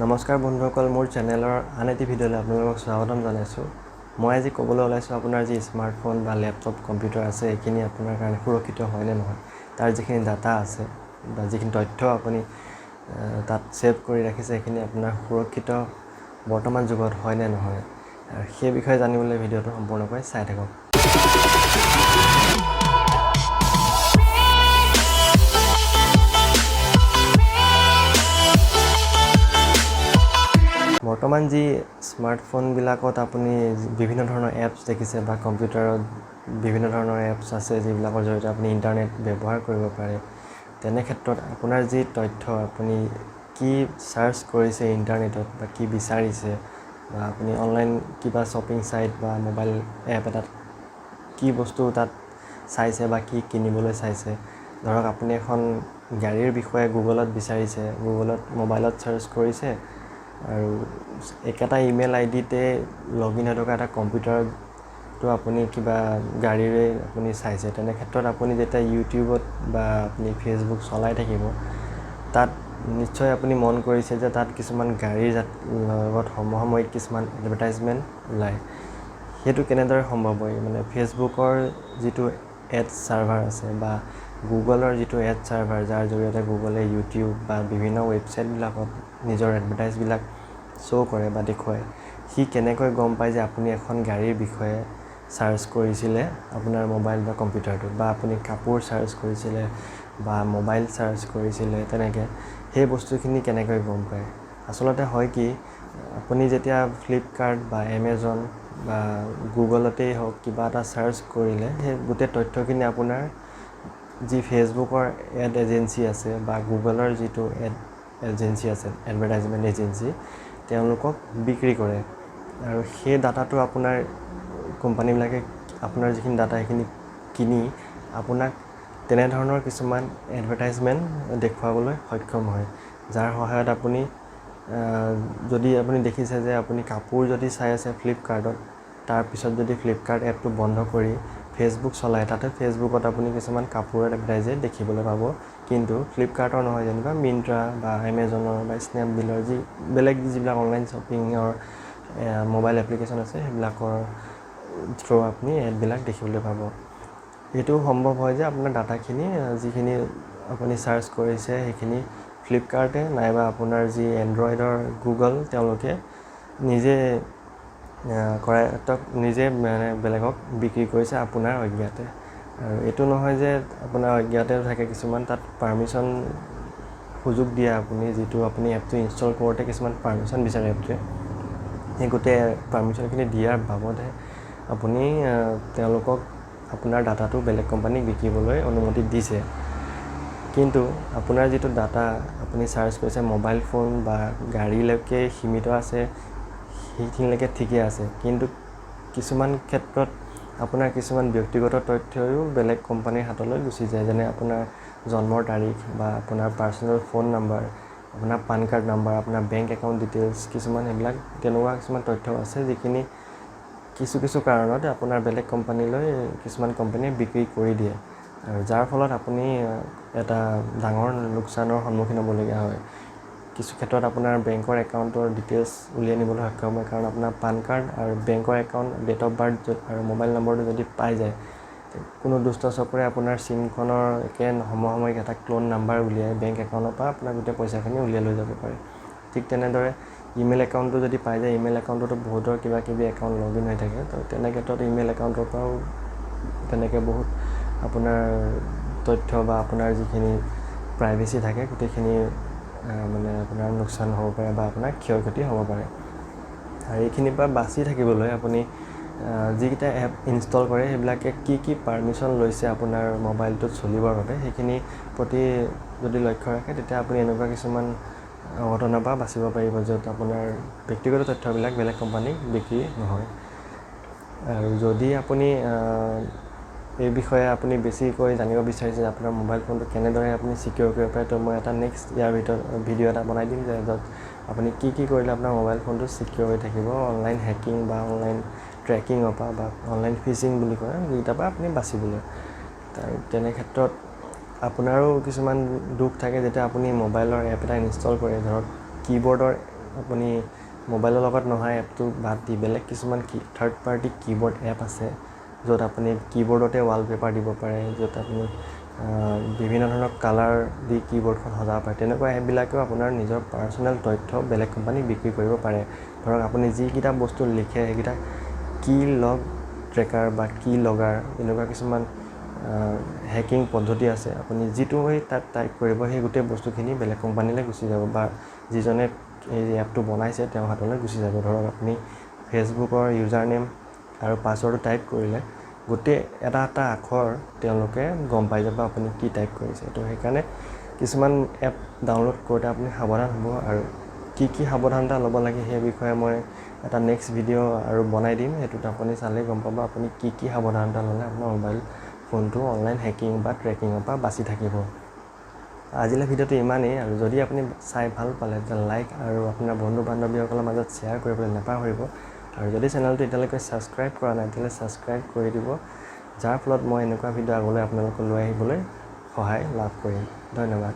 নমস্কাৰ বন্ধুসকল, মোৰ চেনেলৰ আন এটি ভিডিঅ'লৈ আপোনালোকক স্বাগতম জনাইছোঁ। মই আজি ক'বলৈ ওলাইছোঁ আপোনাৰ যি স্মাৰ্টফোন বা লেপটপ কম্পিউটাৰ আছে এইখিনি আপোনাৰ কাৰণে সুৰক্ষিত হয় নে নহয়, তাৰ যিখিনি ডাটা আছে বা যিখিনি তথ্য আপুনি তাত ছেভ কৰি ৰাখিছে সেইখিনি আপোনাৰ সুৰক্ষিত বৰ্তমান যুগত হয় নে নহয়, সেই বিষয়ে জানিবলৈ ভিডিঅ'টো সম্পূৰ্ণকৈ চাই থাকক। বৰ্তমান যি স্মাৰ্টফোনবিলাকত আপুনি বিভিন্ন ধৰণৰ এপছ দেখিছে বা কম্পিউটাৰত বিভিন্ন ধৰণৰ এপছ আছে যিবিলাকৰ জৰিয়তে আপুনি ইণ্টাৰনেট ব্যৱহাৰ কৰিব পাৰে। তেনে ক্ষেত্ৰত আপোনাৰ যি তথ্য আপুনি কি চাৰ্চ কৰিছে ইণ্টাৰনেটত বা কি বিচাৰিছে বা আপুনি অনলাইন কিবা শ্বপিং ছাইট বা মোবাইল এপ এটাত কি বস্তু তাত চাইছে বা কি কিনিবলৈ চাইছে, ধৰক আপুনি এখন গাড়ীৰ বিষয়ে গুগলত বিচাৰিছে, গুগলত মোবাইলত চাৰ্চ কৰিছে আৰু একেটা ইমেইল আইডিতে লগ ইন হৈ থকা এটা কম্পিউটাৰটো আপুনি কিবা গাড়ীৰে আপুনি চাইছে। তেনে ক্ষেত্ৰত আপুনি যেতিয়া ইউটিউবত বা আপুনি ফেচবুক চলাই থাকিব, তাত নিশ্চয় আপুনি মন কৰিছে যে তাত কিছুমান গাড়ীৰ লগত সমসাময়িক কিছুমান এডভাৰটাইজমেণ্ট ওলায়। সেইটো কেনেদৰে সম্ভৱ হয়, মানে ফেচবুকৰ যিটো এড ছাৰ্ভাৰ আছে বা গুগলৰ যিটো এড ছাৰ্ভাৰ, যাৰ জৰিয়তে গুগলে ইউটিউব বা বিভিন্ন ৱেবছাইটবিলাকত নিজৰ এডভাৰটাইজবিলাক শ্ব' কৰে বা দেখুৱায়, সি কেনেকৈ গম পায় যে আপুনি এখন গাড়ীৰ বিষয়ে চাৰ্চ কৰিছিলে আপোনাৰ মোবাইল বা কম্পিউটাৰটোত, বা আপুনি কাপোৰ চাৰ্চ কৰিছিলে বা মোবাইল চাৰ্চ কৰিছিলে, তেনেকৈ সেই বস্তুখিনি কেনেকৈ গম পায়। আচলতে হয় কি, আপুনি যেতিয়া ফ্লিপকাৰ্ট বা এমেজন বা গুগলতেই হওক কিবা এটা চাৰ্চ কৰিলে, সেই গোটেই তথ্যখিনি আপোনাৰ যি ফেচবুকৰ এড এজেঞ্চি আছে বা গুগলৰ যিটো এড এজেঞ্চি আছে, এডভাৰটাইজমেণ্ট এজেঞ্চি, তেওঁলোকক বিক্ৰী কৰে। আৰু সেই ডাটাটো আপোনাৰ কোম্পানীবিলাকে আপোনাৰ যিখিনি ডাটা সেইখিনি কিনি আপোনাক তেনেধৰণৰ কিছুমান এডভাৰটাইজমেণ্ট দেখুৱাবলৈ সক্ষম হয়, যাৰ সহায়ত আপুনি যদি আপুনি দেখিছে যে আপুনি কাপোৰ যদি চাই আছে ফ্লিপকাৰ্টত, তাৰপিছত যদি ফ্লিপকাৰ্ট এপটো বন্ধ কৰি ফেচবুক চলায়, তাতে ফেচবুকত আপুনি কিছুমান কাপোৰৰ এডভাৰটাইজে দেখিবলৈ পাব। কিন্তু ফ্লিপকাৰ্টৰ নহয়, যেনিবা মিন্ত্ৰা বা এমেজনৰ বা স্নেপডিলৰ যি বেলেগ যিবিলাক অনলাইন শ্বপিঙৰ মোবাইল এপ্লিকেশ্যন আছে, সেইবিলাকৰ থ্ৰু আপুনি এডবিলাক দেখিবলৈ পাব। এইটো সম্ভৱ হয় যে আপোনাৰ ডাটাখিনি যিখিনি আপুনি চাৰ্চ কৰিছে সেইখিনি ফ্লিপকাৰ্টে নাইবা আপোনাৰ যি এণ্ড্ৰইডৰ গুগল, তেওঁলোকে নিজে নিজে মানে বেলেগক বিক্ৰী কৰিছে আপোনাৰ অজ্ঞাতে। আৰু এইটো নহয় যে আপোনাৰ অজ্ঞাতে থাকে, কিছুমান তাত পাৰ্মিশ্যন সুযোগ দিয়ে আপুনি, যিটো আপুনি এপটো ইনষ্টল কৰোঁতে কিছুমান পাৰ্মিশ্যন বিচাৰে এপটোৱে, সেই গোটেই পাৰ্মিশ্যনখিনি দিয়াৰ বাবদহে আপুনি তেওঁলোকক আপোনাৰ ডাটাটো বেলেগ কোম্পানীক বিকিবলৈ অনুমতি দিছে। কিন্তু আপোনাৰ যিটো ডাটা আপুনি চাৰ্চ কৰিছে মোবাইল ফোন বা গাড়ীলৈকে সীমিত আছে, সেইখিনিলৈকে ঠিকে আছে। কিন্তু কিছুমান ক্ষেত্ৰত আপোনাৰ কিছুমান ব্যক্তিগত তথ্যও বেলেগ কোম্পানীৰ হাতলৈ গুচি যায়, যেনে আপোনাৰ জন্মৰ তাৰিখ বা আপোনাৰ পাৰ্চনেল ফোন নাম্বাৰ, আপোনাৰ পান কাৰ্ড নাম্বাৰ, আপোনাৰ বেংক একাউণ্ট ডিটেইলছ, কিছুমান সেইবিলাক তেনেকুৱা কিছুমান তথ্য আছে যিখিনি কিছু কাৰণত আপোনাৰ বেলেগ কোম্পানীলৈ কিছুমান কোম্পানীয়ে বিক্ৰী কৰি দিয়ে, আৰু যাৰ ফলত আপুনি এটা ডাঙৰ লোকচানৰ সন্মুখীন হ'বলগীয়া হয়। কিছু ক্ষেত্ৰত আপোনাৰ বেংকৰ একাউণ্টৰ ডিটেইলছ উলিয়াই নিবলৈ সক্ষম হয়, কাৰণ আপোনাৰ পান কাৰ্ড আৰু বেংকৰ একাউণ্ট, ডেট অফ বাৰ্থ আৰু মোবাইল নম্বৰটো যদি পাই যায়, কোনো দুষ্ট চক্ৰে আপোনাৰ চিমখনৰ একে সমসাময়িক এটা ক্লোন নাম্বাৰ উলিয়াই বেংক একাউণ্টৰ পৰা আপোনাৰ গোটেই পইচাখিনি উলিয়াই লৈ যাব পাৰে। ঠিক তেনেদৰে ইমেইল একাউণ্টটো যদি পাই যায়, ইমেইল একাউণ্টতো বহুতৰ কিবা কিবি একাউণ্ট লগ ইন হৈ থাকে, তো তেনে ক্ষেত্ৰত ইমেইল একাউণ্টৰ পৰাও তেনেকৈ বহুত আপোনাৰ তথ্য বা আপোনাৰ যিখিনি প্ৰাইভেচি থাকে গোটেইখিনি মানে আপোনাৰ লোকচান হ'ব পাৰে বা আপোনাৰ ক্ষয়ক্ষতি হ'ব পাৰে। আৰু এইখিনিৰ পৰা বাচি থাকিবলৈ আপুনি যিকেইটা এপ ইনষ্টল কৰে সেইবিলাকে কি পাৰ্মিশ্যন লৈছে আপোনাৰ মোবাইলটোত চলিবৰ বাবে, সেইখিনি প্ৰতি যদি লক্ষ্য ৰাখে, তেতিয়া আপুনি এনেকুৱা কিছুমান অঘটনৰ পৰা বাচিব পাৰিব, য'ত আপোনাৰ ব্যক্তিগত তথ্যবিলাক বেলেগ কোম্পানীক বিক্ৰী নহয়। আৰু যদি আপুনি এই বিষয়ে আপুনি বেছিকৈ জানিব বিচাৰিছে যে আপোনাৰ মোবাইল ফোনটো কেনেদৰে আপুনি ছিকিউৰ কৰিব পাৰে, তো মই এটা নেক্সট ইয়াৰ ভিতৰত ভিডিঅ' এটা বনাই দিম, যে য'ত আপুনি কি কৰিলে আপোনাৰ মোবাইল ফোনটো ছিকিউৰ হৈ থাকিব অনলাইন হেকিং বা অনলাইন ট্ৰেকিঙৰ পৰা বা অনলাইন ফিচিং বুলি কয়, যিকেইটাৰ পৰা আপুনি বাচিবলৈ। তেনে ক্ষেত্ৰত আপোনাৰো কিছুমান দুখ থাকে যেতিয়া আপুনি মোবাইলৰ এপ এটা ইনষ্টল কৰে, ধৰক কীবৰ্ডৰ আপুনি মোবাইলৰ লগত নহয় এপটো বাদ দি বেলেগ কিছুমান থাৰ্ড পাৰ্টি কীবৰ্ড এপ আছে য'ত আপুনি কীবৰ্ডতে ৱালপেপাৰ দিব পাৰে, য'ত আপুনি বিভিন্ন ধৰণৰ কালাৰ দি কীবৰ্ডখন সজাব পাৰে। তেনেকুৱা এপবিলাকেও আপোনাৰ নিজৰ পাৰ্চনেল তথ্য বেলেগ কোম্পানীক বিক্ৰী কৰিব পাৰে। ধৰক আপুনি যিকেইটা বস্তু লিখে সেইকেইটা কি লগ ট্ৰেকাৰ বা কি লগাৰ এনেকুৱা কিছুমান হেকিং পদ্ধতি আছে। আপুনি যিটো তাত টাইপ কৰিব সেই গোটেই বস্তুখিনি বেলেগ কোম্পানীলৈ গুচি যাব বা যিজনে এই এপটো বনাইছে তেওঁৰ হাতলৈ গুচি যাব। ধৰক আপুনি ফেচবুকৰ ইউজাৰ নেম আৰু পাছৱৰ্ডটো টাইপ কৰিলে গোটেই এটা আখৰ তেওঁলোকে গম পাই যাব আপুনি কি টাইপ কৰিছে। তো সেইকাৰণে কিছুমান এপ ডাউনলোড কৰোঁতে আপুনি সাৱধান হ'ব, আৰু কি সাৱধানতা ল'ব লাগে সেই বিষয়ে মই এটা নেক্সট ভিডিঅ' আৰু বনাই দিম। সেইটোত আপুনি চালেই গম পাব আপুনি কি সাৱধানতা ল'লে আপোনাৰ মোবাইল ফোনটো অনলাইন হেকিং বা ট্ৰেকিঙৰ পৰা বাচি থাকিব। আজিলৈ ভিডিঅ'টো ইমানেই, আৰু যদি আপুনি চাই ভাল পালে তেন্তে লাইক আৰু আপোনাৰ বন্ধু বান্ধৱীসকলৰ মাজত শ্বেয়াৰ কৰিবলৈ নাপাহৰিব। আৰু যদি চেনেলটো এতিয়ালৈকে ছাবস্ক্ৰাইব কৰা নাই তেতিয়াহ'লে ছাবস্ক্ৰাইব কৰি দিব, যাৰ ফলত মই এনেকুৱা ভিডিঅ' আগলৈ আপোনালোকক লৈ আহিবলৈ সহায় লাভ কৰিম। ধন্যবাদ।